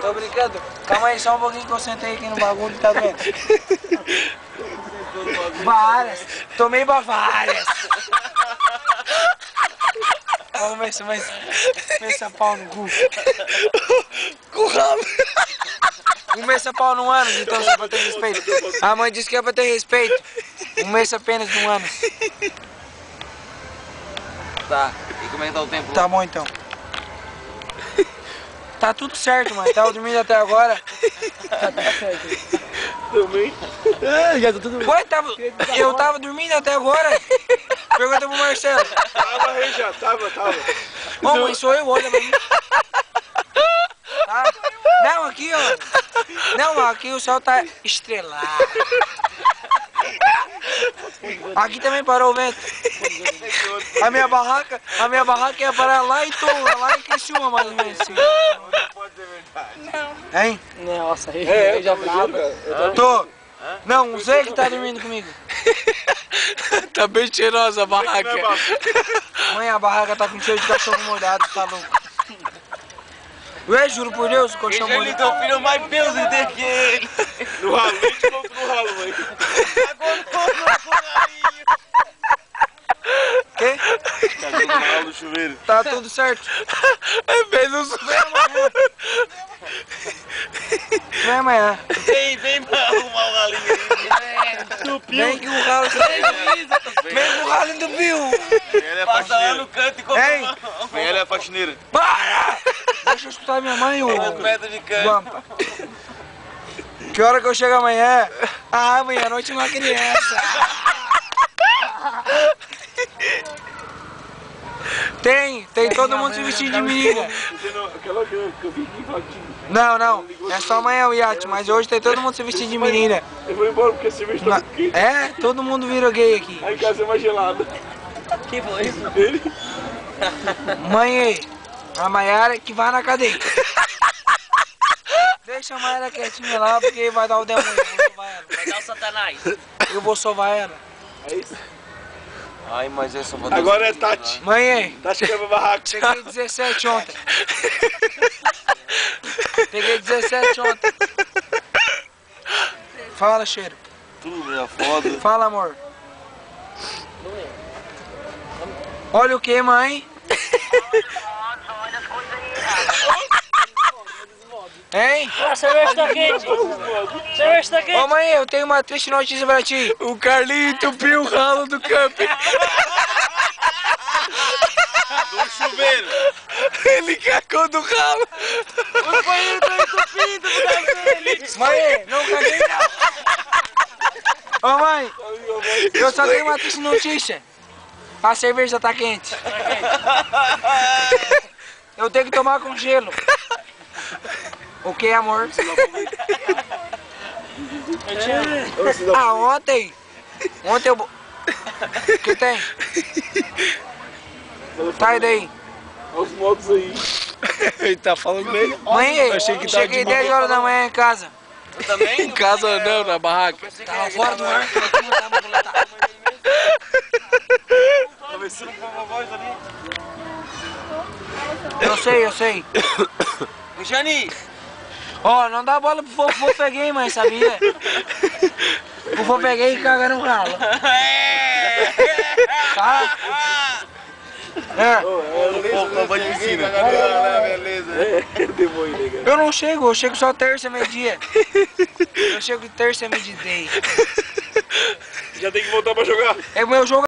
Tô brincando. Calma aí, só um pouquinho que eu sentei aqui no bagulho, tá doendo? Várias. Tomei várias. Vamos ver se vai essa pau no cu. Com rabo. Um mês pau no ano, então só pra ter respeito. A mãe disse que é pra ter respeito. Um mês apenas no ano. Tá, e como é que tá o tempo? Tá bom então. Tá tudo certo, mano. Tava dormindo até agora. Tá tudo certo. Também. Já tá tudo bem. Foi, eu tava dormindo até agora. Pergunta pro Marcelo. Tava aí já, tava. Ô, mãe, sou eu, olha pra mim. Tá? Não, aqui, ó. Não, aqui o céu tá estrelado. Aqui também parou o vento. A minha barraca ia parar lá em Toura, lá em Criciúma, mais ou menos assim. Não pode ser verdade. Não. Hein? Nossa, É, eu já Tô. Não, você que tá dormindo comigo. Tá bem cheirosa a barraca. Mãe, a barraca tá com cheiro de cachorro molhado, tá louco. Eu juro por Deus, o colchão Ele molhado. teu filho mais Deus do que ele. No ralo, leite volta no ralo, mãe. Quê? Tá no ralo do chuveiro. Tá tudo certo. É menos. Vem amanhã. Vem pra arrumar o galinho aí. Vem que o ralo... Vem que o ralo entupiu. Ele é passa lá no canto e compra Hein? Vem, ela é a faxineira. Para! Deixa eu escutar minha mãe, ô. 2 metros de canto. Guampa. Que hora que eu chego amanhã? Ah, amanhã à noite uma criança. Tem todo mundo se vestindo de menina. Aquela que eu vi aqui infantil. Não, é só amanhã o iate, mas hoje tem todo mundo se vestindo de menina. Eu vou embora porque esse bicho tá aqui. É, todo mundo virou gay aqui. Aí em casa é mais gelada. Que foi isso? Ele? Mãe, a Maiara que vai na cadeia. Deixa a Maiara quietinha lá, porque vai dar o demônio. Eu vou sovar ela. Vai dar o satanás. Eu vou sovar ela. É isso. Ai, mas eu só vou Agora é Tati. Mãe, Tati quebra barraco. peguei 17 ontem. Peguei 17 ontem. Fala, cheiro. Tudo é foda. Fala, amor. Olha o que, mãe? Hein? A cerveja tá quente. Cerveja tá quente. Ô mãe, eu tenho uma triste notícia pra ti. O Carlinho entupiu o ralo do camping. Do chuveiro. Ele cagou do ralo. O banheiro tá entupido por causa dele. Mãe, não caguei não. Ô mãe, eu só tenho uma triste notícia. A cerveja tá quente. Eu tenho que tomar com gelo. O que, amor? Ah, ontem eu... O que tem? Sai daí. Olha os motos aí. Ele tá falando dele. Mãe, eu achei que tava cheguei de 10 horas da manhã em casa. Eu também? Em casa não, na barraca. Tava fora do ar. Começando com uma voz ali. Eu sei. Jani! Ó, não dá bola pro fofo peguei, mãe, sabia? O fofo peguei e caga no ralo. Tá? Banho de piscina. Beleza. Eu não chego, eu chego só terça, meio-dia. Eu chego terça, meio-dia. Já tem que voltar pra jogar. É o meu jogo.